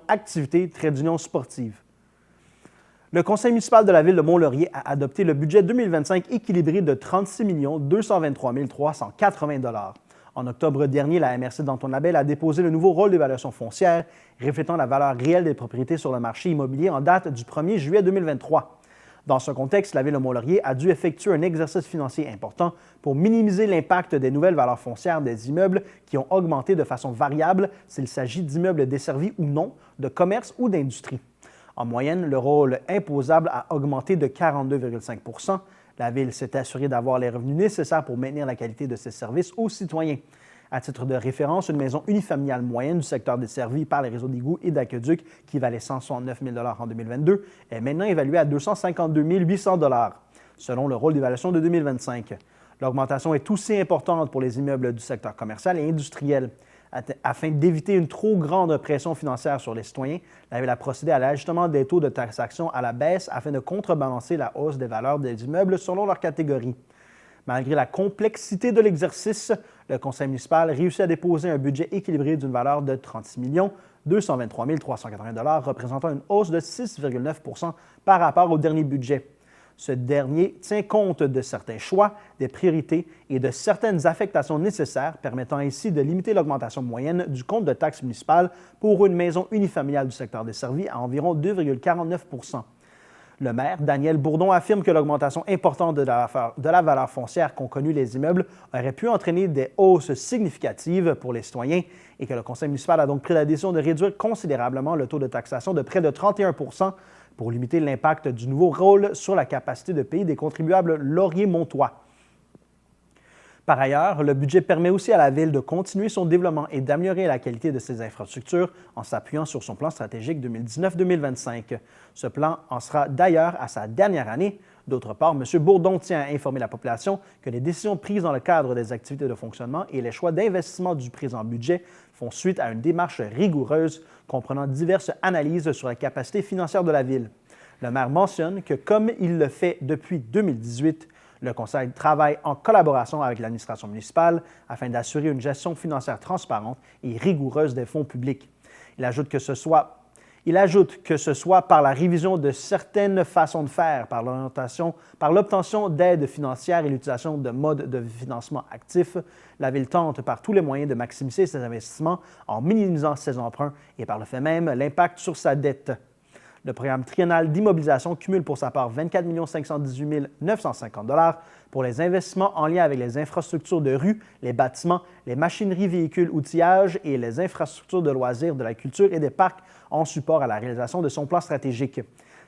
activités, sportives. Le Conseil municipal de la Ville de Mont-Laurier a adopté le budget 2025 équilibré de 36 223 380 $. En octobre dernier, la MRC d'Antoine Labelle a déposé le nouveau rôle d'évaluation foncière, reflétant la valeur réelle des propriétés sur le marché immobilier en date du 1er juillet 2023. Dans ce contexte, la Ville de Mont-Laurier a dû effectuer un exercice financier important pour minimiser l'impact des nouvelles valeurs foncières des immeubles qui ont augmenté de façon variable s'il s'agit d'immeubles desservis ou non, de commerce ou d'industrie. En moyenne, le rôle imposable a augmenté de 42,5 %. La Ville s'est assurée d'avoir les revenus nécessaires pour maintenir la qualité de ses services aux citoyens. À titre de référence, une maison unifamiliale moyenne du secteur desservi par les réseaux d'égouts et d'aqueducs, qui valait 169 000 $ en 2022, est maintenant évaluée à 252 800 $, selon le rôle d'évaluation de 2025. L'augmentation est aussi importante pour les immeubles du secteur commercial et industriel. Afin d'éviter une trop grande pression financière sur les citoyens, la Ville a procédé à l'ajustement des taux de taxation à la baisse afin de contrebalancer la hausse des valeurs des immeubles selon leur catégorie. Malgré la complexité de l'exercice, le Conseil municipal réussit à déposer un budget équilibré d'une valeur de 36 223 380 $, représentant une hausse de 6,9 % par rapport au dernier budget. Ce dernier tient compte de certains choix, des priorités et de certaines affectations nécessaires, permettant ainsi de limiter l'augmentation moyenne du compte de taxes municipales pour une maison unifamiliale du secteur desservi à environ 2,49 %. Le maire, Daniel Bourdon, affirme que l'augmentation importante de la valeur foncière qu'ont connue les immeubles aurait pu entraîner des hausses significatives pour les citoyens et que le conseil municipal a donc pris la décision de réduire considérablement le taux de taxation de près de 31 % pour limiter l'impact du nouveau rôle sur la capacité de payer des contribuables laurier-montois. Par ailleurs, le budget permet aussi à la Ville de continuer son développement et d'améliorer la qualité de ses infrastructures en s'appuyant sur son plan stratégique 2019-2025. Ce plan en sera d'ailleurs à sa dernière année. D'autre part, M. Bourdon tient à informer la population que les décisions prises dans le cadre des activités de fonctionnement et les choix d'investissement du présent budget font suite à une démarche rigoureuse comprenant diverses analyses sur la capacité financière de la Ville. Le maire mentionne que, comme il le fait depuis 2018, le Conseil travaille en collaboration avec l'administration municipale afin d'assurer une gestion financière transparente et rigoureuse des fonds publics. Il ajoute que ce soit par la révision de certaines façons de faire, par l'obtention d'aides financières et l'utilisation de modes de financement actifs, la Ville tente par tous les moyens de maximiser ses investissements en minimisant ses emprunts et par le fait même l'impact sur sa dette. Le programme triennal d'immobilisation cumule pour sa part 24 518 950 $ pour les investissements en lien avec les infrastructures de rue, les bâtiments, les machineries, véhicules, outillages et les infrastructures de loisirs, de la culture et des parcs en support à la réalisation de son plan stratégique.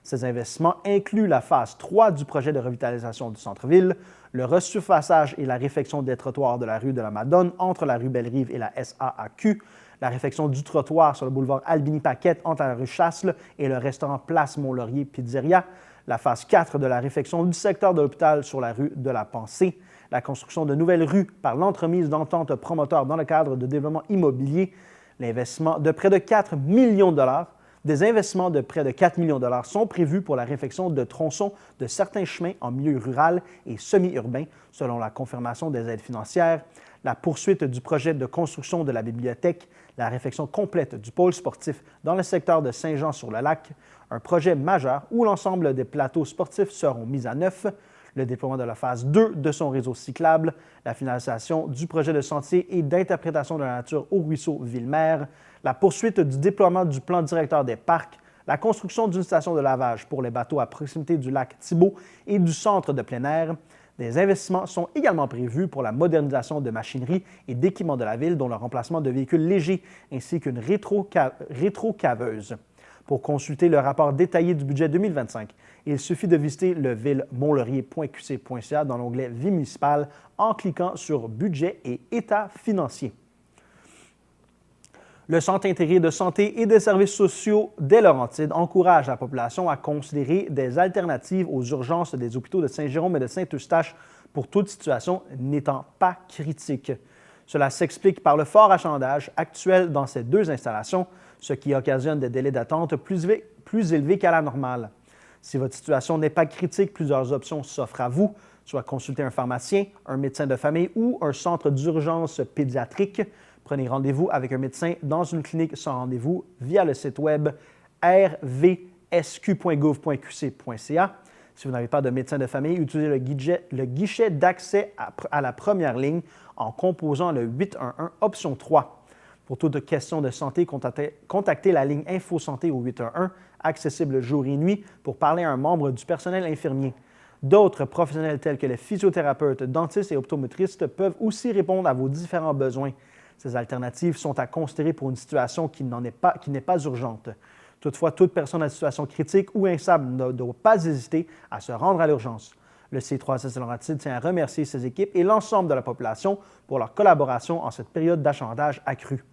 Ces investissements incluent la phase 3 du projet de revitalisation du centre-ville, le resurfaçage et la réfection des trottoirs de la rue de la Madone entre la rue Belle-Rive et la SAAQ, la réfection du trottoir sur le boulevard Albini-Paquette entre la rue Chasles et le restaurant Place Mont-Laurier Pizzeria, la phase 4 de la réfection du secteur de l'hôpital sur la rue de la Pensée, la construction de nouvelles rues par l'entremise d'ententes promoteurs dans le cadre de développement immobilier, l'investissement de près de 4 millions de dollars. Des investissements de près de 4 millions de dollars sont prévus pour la réfection de tronçons de certains chemins en milieu rural et semi-urbain, selon la confirmation des aides financières, la poursuite du projet de construction de la bibliothèque, la réfection complète du pôle sportif dans le secteur de Saint-Jean-sur-le-Lac, un projet majeur où l'ensemble des plateaux sportifs seront mis à neuf, le déploiement de la phase 2 de son réseau cyclable, la finalisation du projet de sentier et d'interprétation de la nature au ruisseau Ville-Mère, la poursuite du déploiement du plan directeur des parcs, la construction d'une station de lavage pour les bateaux à proximité du lac Thibault et du centre de plein air. Des investissements sont également prévus pour la modernisation de machinerie et d'équipements de la ville, dont le remplacement de véhicules légers ainsi qu'une rétrocaveuse. Pour consulter le rapport détaillé du budget 2025, il suffit de visiter le ville-montlaurier.qc.ca dans l'onglet Vie municipale en cliquant sur Budget et État financier. Le Centre intégré de santé et des services sociaux des Laurentides encourage la population à considérer des alternatives aux urgences des hôpitaux de Saint-Jérôme et de Saint-Eustache pour toute situation n'étant pas critique. Cela s'explique par le fort achalandage actuel dans ces deux installations, ce qui occasionne des délais d'attente plus élevés qu'à la normale. Si votre situation n'est pas critique, plusieurs options s'offrent à vous, soit consulter un pharmacien, un médecin de famille ou un centre d'urgence pédiatrique. Prenez rendez-vous avec un médecin dans une clinique sans rendez-vous via le site web rvsq.gouv.qc.ca. Si vous n'avez pas de médecin de famille, utilisez le guichet d'accès à la première ligne en composant le 811 option 3. Pour toute question de santé, contactez la ligne InfoSanté au 811, accessible jour et nuit, pour parler à un membre du personnel infirmier. D'autres professionnels tels que les physiothérapeutes, dentistes et optométristes peuvent aussi répondre à vos différents besoins. Ces alternatives sont à considérer pour une situation qui n'est pas urgente. Toutefois, toute personne en situation critique ou instable ne doit pas hésiter à se rendre à l'urgence. Le C3S Laurentides tient à remercier ses équipes et l'ensemble de la population pour leur collaboration en cette période d'achalandage accru.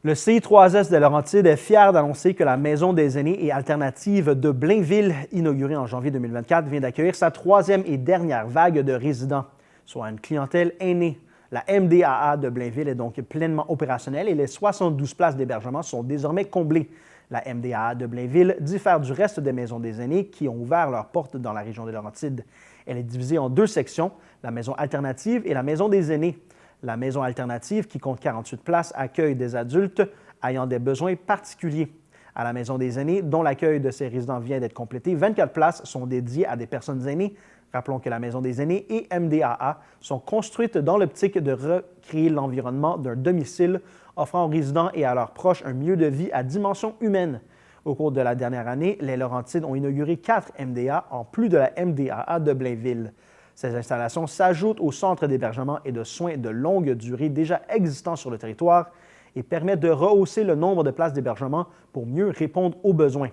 Le CI3S de Laurentides est fier d'annoncer que la Maison des aînés et alternatives de Blainville, inaugurée en janvier 2024, vient d'accueillir sa troisième et dernière vague de résidents, soit une clientèle aînée. La MDAA de Blainville est donc pleinement opérationnelle et les 72 places d'hébergement sont désormais comblées. La MDAA de Blainville diffère du reste des maisons des aînés qui ont ouvert leurs portes dans la région des Laurentides. Elle est divisée en deux sections, la maison alternative et la maison des aînés. La maison alternative, qui compte 48 places, accueille des adultes ayant des besoins particuliers. À la maison des aînés, dont l'accueil de ces résidents vient d'être complété, 24 places sont dédiées à des personnes aînées. Rappelons que la Maison des aînés et MDAA sont construites dans l'optique de recréer l'environnement d'un domicile, offrant aux résidents et à leurs proches un milieu de vie à dimension humaine. Au cours de la dernière année, les Laurentides ont inauguré 4 MDA en plus de la MDAA de Blainville. Ces installations s'ajoutent aux centres d'hébergement et de soins de longue durée déjà existants sur le territoire et permettent de rehausser le nombre de places d'hébergement pour mieux répondre aux besoins.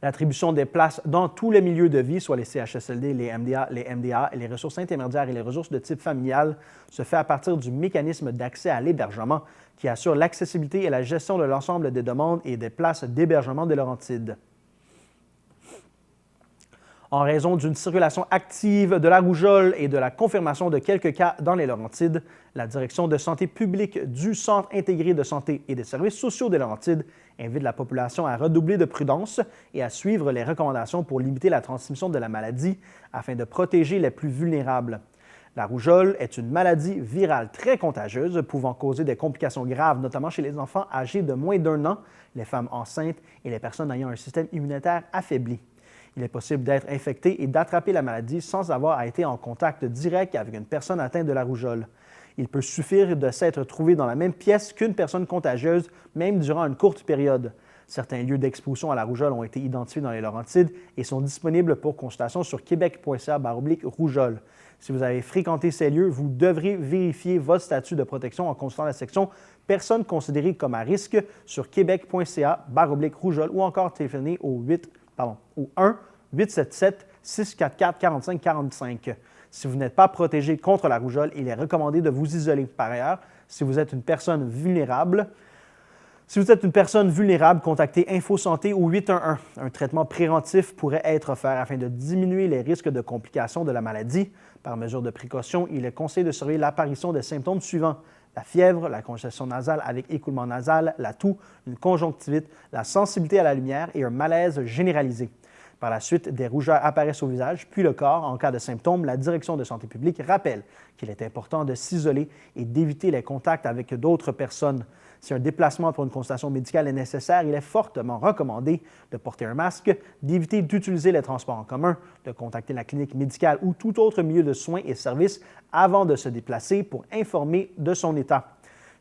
L'attribution des places dans tous les milieux de vie, soit les CHSLD, les MDA, les ressources intermédiaires et les ressources de type familial, se fait à partir du mécanisme d'accès à l'hébergement qui assure l'accessibilité et la gestion de l'ensemble des demandes et des places d'hébergement des Laurentides. En raison d'une circulation active de la rougeole et de la confirmation de quelques cas dans les Laurentides, la Direction de santé publique du Centre intégré de santé et des services sociaux des Laurentides invite la population à redoubler de prudence et à suivre les recommandations pour limiter la transmission de la maladie afin de protéger les plus vulnérables. La rougeole est une maladie virale très contagieuse pouvant causer des complications graves, notamment chez les enfants âgés de moins d'1 an, les femmes enceintes et les personnes ayant un système immunitaire affaibli. Il est possible d'être infecté et d'attraper la maladie sans avoir été en contact direct avec une personne atteinte de la rougeole. Il peut suffire de s'être trouvé dans la même pièce qu'une personne contagieuse, même durant une courte période. Certains lieux d'exposition à la rougeole ont été identifiés dans les Laurentides et sont disponibles pour consultation sur québec.ca/rougeole. Si vous avez fréquenté ces lieux, vous devrez vérifier votre statut de protection en consultant la section « Personnes considérées comme à risque » sur québec.ca/rougeole ou encore téléphoner au 1-877-644-4545. Si vous n'êtes pas protégé contre la rougeole, il est recommandé de vous isoler. Par ailleurs, si vous êtes une personne vulnérable, contactez InfoSanté au 811. Un traitement préventif pourrait être offert afin de diminuer les risques de complications de la maladie. Par mesure de précaution, il est conseillé de surveiller l'apparition des symptômes suivants: la fièvre, la congestion nasale avec écoulement nasal, la toux, une conjonctivite, la sensibilité à la lumière et un malaise généralisé. Par la suite, des rougeurs apparaissent au visage, puis le corps. En cas de symptômes, la direction de santé publique rappelle qu'il est important de s'isoler et d'éviter les contacts avec d'autres personnes. Si un déplacement pour une consultation médicale est nécessaire, il est fortement recommandé de porter un masque, d'éviter d'utiliser les transports en commun, de contacter la clinique médicale ou tout autre milieu de soins et services avant de se déplacer pour informer de son état.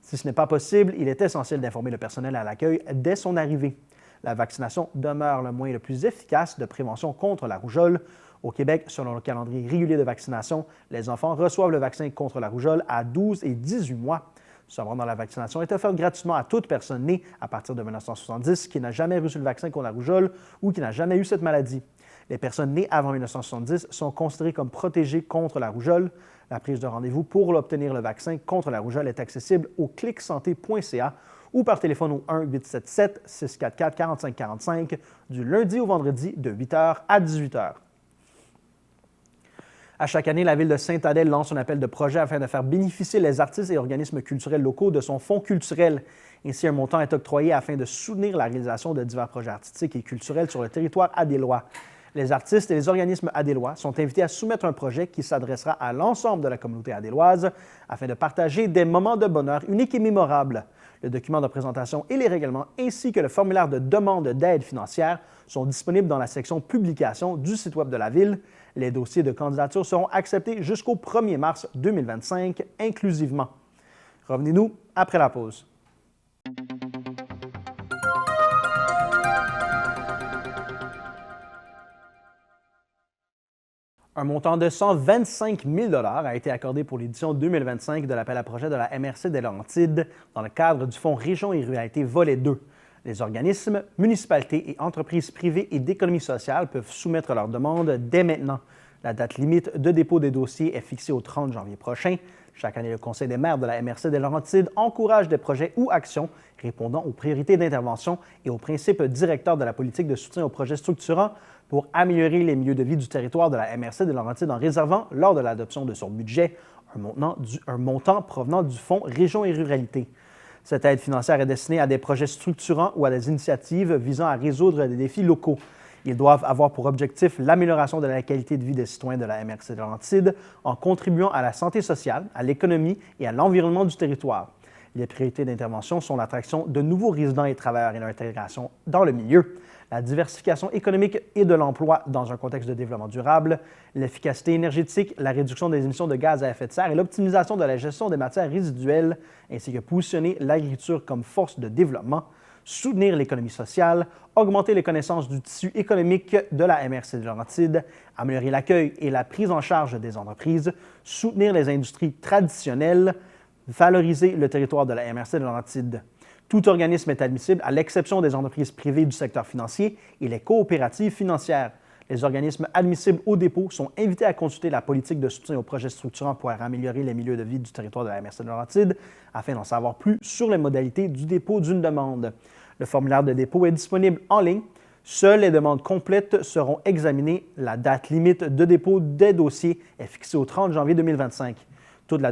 Si ce n'est pas possible, il est essentiel d'informer le personnel à l'accueil dès son arrivée. La vaccination demeure le moyen le plus efficace de prévention contre la rougeole. Au Québec, selon le calendrier régulier de vaccination, les enfants reçoivent le vaccin contre la rougeole à 12 et 18 mois. Cependant, la vaccination est offerte gratuitement à toute personne née à partir de 1970 qui n'a jamais reçu le vaccin contre la rougeole ou qui n'a jamais eu cette maladie. Les personnes nées avant 1970 sont considérées comme protégées contre la rougeole. La prise de rendez-vous pour obtenir le vaccin contre la rougeole est accessible au clicsante.ca ou par téléphone au 1-877-644-4545 du lundi au vendredi de 8h à 18h. À chaque année, la Ville de Sainte-Adèle lance un appel de projet afin de faire bénéficier les artistes et organismes culturels locaux de son fonds culturel. Ainsi, un montant est octroyé afin de soutenir la réalisation de divers projets artistiques et culturels sur le territoire adélois. Les artistes et les organismes adélois sont invités à soumettre un projet qui s'adressera à l'ensemble de la communauté adéloise afin de partager des moments de bonheur uniques et mémorables. Le document de présentation et les règlements, ainsi que le formulaire de demande d'aide financière sont disponibles dans la section Publications du site Web de la Ville. Les dossiers de candidature seront acceptés jusqu'au 1er mars 2025 inclusivement. Revenez-nous après la pause. Un montant de 125 000 a été accordé pour l'édition 2025 de l'appel à projet de la MRC des Laurentides dans le cadre du Fonds Région et Ruralité Volet 2. Les organismes, municipalités et entreprises privées et d'économie sociale peuvent soumettre leurs demandes dès maintenant. La date limite de dépôt des dossiers est fixée au 30 janvier prochain. Chaque année, le Conseil des maires de la MRC des Laurentides encourage des projets ou actions répondant aux priorités d'intervention et aux principes directeurs de la politique de soutien aux projets structurants pour améliorer les milieux de vie du territoire de la MRC des Laurentides en réservant, lors de l'adoption de son budget, un montant provenant du Fonds Région et Ruralité. Cette aide financière est destinée à des projets structurants ou à des initiatives visant à résoudre des défis locaux. Ils doivent avoir pour objectif l'amélioration de la qualité de vie des citoyens de la MRC des Laurentides en contribuant à la santé sociale, à l'économie et à l'environnement du territoire. Les priorités d'intervention sont l'attraction de nouveaux résidents et travailleurs et l'intégration dans le milieu, la diversification économique et de l'emploi dans un contexte de développement durable, l'efficacité énergétique, la réduction des émissions de gaz à effet de serre et l'optimisation de la gestion des matières résiduelles, ainsi que positionner l'agriculture comme force de développement, soutenir l'économie sociale, augmenter les connaissances du tissu économique de la MRC des Laurentides, améliorer l'accueil et la prise en charge des entreprises, soutenir les industries traditionnelles, valoriser le territoire de la MRC des Laurentides. Tout organisme est admissible à l'exception des entreprises privées du secteur financier et les coopératives financières. Les organismes admissibles au dépôt sont invités à consulter la politique de soutien aux projets structurants pour améliorer les milieux de vie du territoire de la MRC des Laurentides afin d'en savoir plus sur les modalités du dépôt d'une demande. Le formulaire de dépôt est disponible en ligne. Seules les demandes complètes seront examinées. La date limite de dépôt des dossiers est fixée au 30 janvier 2025. Toute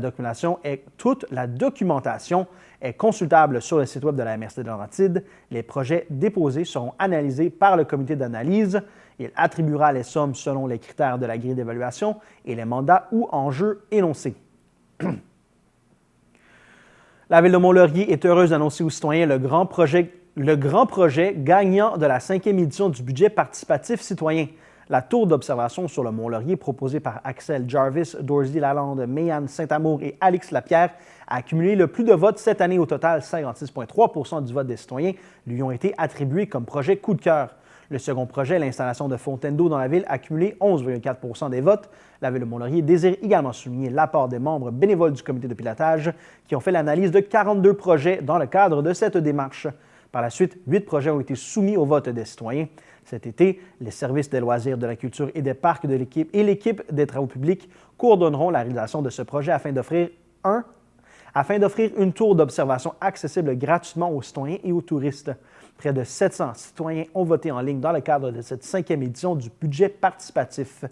la documentation est consultable sur le site Web de la MRC des Laurentides. Les projets déposés seront analysés par le comité d'analyse. Il attribuera les sommes selon les critères de la grille d'évaluation et les mandats ou enjeux énoncés. La Ville de Mont-Laurier est heureuse d'annoncer aux citoyens le grand projet gagnant de la 5e édition du budget participatif citoyen. La tour d'observation sur le Mont-Laurier, proposée par Axel Jarvis, Dorsey Lalande, Mayanne Saint-Amour et Alix Lapierre, a accumulé le plus de votes cette année. Au total, 56,3 % du vote des citoyens lui ont été attribués comme projet coup de cœur. Le second projet, l'installation de fontaines d'eau dans la ville, a accumulé 11,4 % des votes. La ville de Mont-Laurier désire également souligner l'apport des membres bénévoles du comité de pilotage qui ont fait l'analyse de 42 projets dans le cadre de cette démarche. Par la suite, 8 projets ont été soumis au vote des citoyens. Cet été, les services des loisirs, de la culture et des parcs de l'équipe et l'équipe des travaux publics coordonneront la réalisation de ce projet afin d'offrir une tour d'observation accessible gratuitement aux citoyens et aux touristes. Près de 700 citoyens ont voté en ligne dans le cadre de cette 5e édition du budget participatif.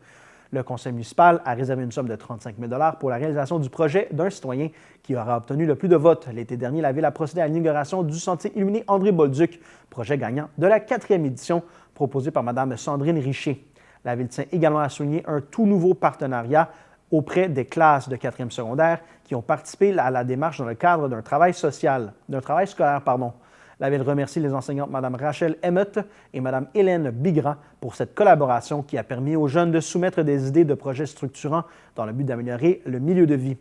Le conseil municipal a réservé une somme de 35 000 $ pour la réalisation du projet d'un citoyen qui aura obtenu le plus de votes. L'été dernier, la ville a procédé à l'inauguration du sentier illuminé André-Bolduc, projet gagnant de la 4e édition proposé par Mme Sandrine Richer. La ville tient également à souligner un tout nouveau partenariat auprès des classes de 4e secondaire qui ont participé à la démarche dans le cadre d'un travail scolaire. La Ville remercie les enseignantes Mme Rachel Emmett et Mme Hélène Bigra pour cette collaboration qui a permis aux jeunes de soumettre des idées de projets structurants dans le but d'améliorer le milieu de vie.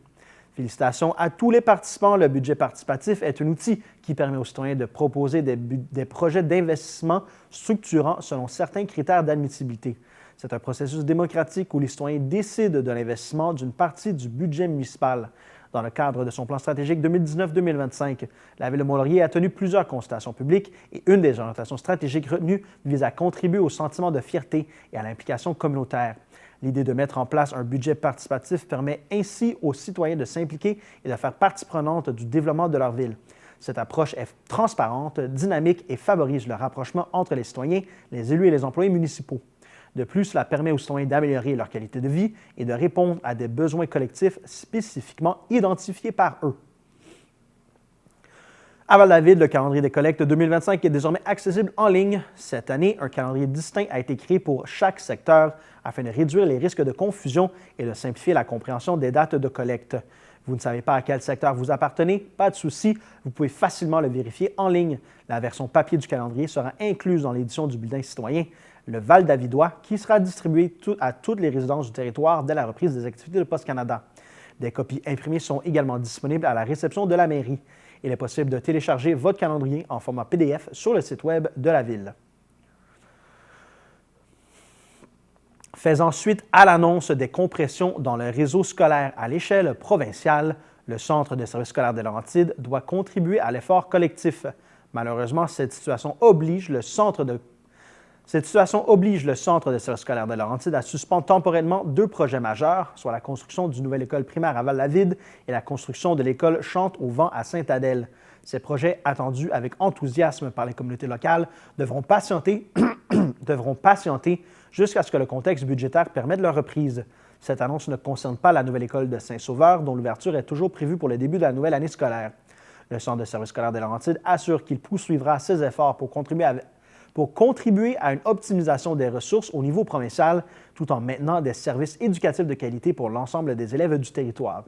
Félicitations à tous les participants. Le budget participatif est un outil qui permet aux citoyens de proposer des projets d'investissement structurants selon certains critères d'admissibilité. C'est un processus démocratique où les citoyens décident de l'investissement d'une partie du budget municipal. Dans le cadre de son plan stratégique 2019-2025, la Ville de Mont-Laurier a tenu plusieurs consultations publiques et une des orientations stratégiques retenues vise à contribuer au sentiment de fierté et à l'implication communautaire. L'idée de mettre en place un budget participatif permet ainsi aux citoyens de s'impliquer et de faire partie prenante du développement de leur ville. Cette approche est transparente, dynamique et favorise le rapprochement entre les citoyens, les élus et les employés municipaux. De plus, cela permet aux citoyens d'améliorer leur qualité de vie et de répondre à des besoins collectifs spécifiquement identifiés par eux. À Val-David, le calendrier des collectes 2025 est désormais accessible en ligne. Cette année, un calendrier distinct a été créé pour chaque secteur afin de réduire les risques de confusion et de simplifier la compréhension des dates de collecte. Vous ne savez pas à quel secteur vous appartenez? Pas de souci, vous pouvez facilement le vérifier en ligne. La version papier du calendrier sera incluse dans l'édition du bulletin citoyen, le Val-Davidois, qui sera distribué à toutes les résidences du territoire dès la reprise des activités de Poste Canada. Des copies imprimées sont également disponibles à la réception de la mairie. Il est possible de télécharger votre calendrier en format PDF sur le site Web de la Ville. Faisant suite à l'annonce des compressions dans le réseau scolaire à l'échelle provinciale, le Centre de services scolaires des Laurentides doit contribuer à l'effort collectif. Malheureusement, cette situation oblige le Centre de services scolaires des Laurentides à suspendre temporairement 2 projets majeurs, soit la construction d'une nouvelle école primaire à Val-David et la construction de l'école Chante au vent à Sainte-Adèle. Ces projets, attendus avec enthousiasme par les communautés locales, devront patienter jusqu'à ce que le contexte budgétaire permette leur reprise. Cette annonce ne concerne pas la nouvelle école de Saint-Sauveur, dont l'ouverture est toujours prévue pour le début de la nouvelle année scolaire. Le Centre de services scolaires des Laurentides assure qu'il poursuivra ses efforts pour contribuer à une optimisation des ressources au niveau provincial, tout en maintenant des services éducatifs de qualité pour l'ensemble des élèves du territoire.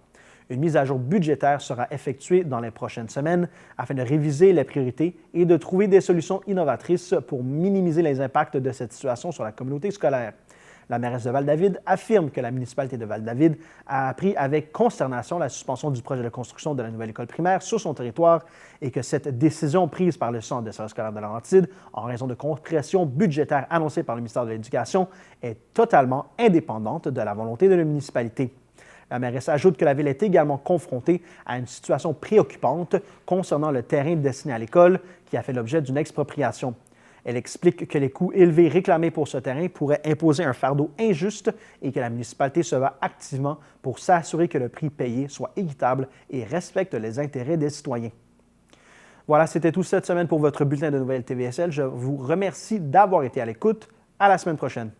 Une mise à jour budgétaire sera effectuée dans les prochaines semaines afin de réviser les priorités et de trouver des solutions innovatrices pour minimiser les impacts de cette situation sur la communauté scolaire. La mairesse de Val-David affirme que la municipalité de Val-David a appris avec consternation la suspension du projet de construction de la nouvelle école primaire sur son territoire et que cette décision prise par le Centre de services scolaires de Laurentides en raison de compressions budgétaires annoncées par le ministère de l'Éducation est totalement indépendante de la volonté de la municipalité. La mairesse ajoute que la ville est également confrontée à une situation préoccupante concernant le terrain destiné à l'école qui a fait l'objet d'une expropriation. Elle explique que les coûts élevés réclamés pour ce terrain pourraient imposer un fardeau injuste et que la municipalité se bat activement pour s'assurer que le prix payé soit équitable et respecte les intérêts des citoyens. Voilà, c'était tout cette semaine pour votre bulletin de nouvelles TVSL. Je vous remercie d'avoir été à l'écoute. À la semaine prochaine.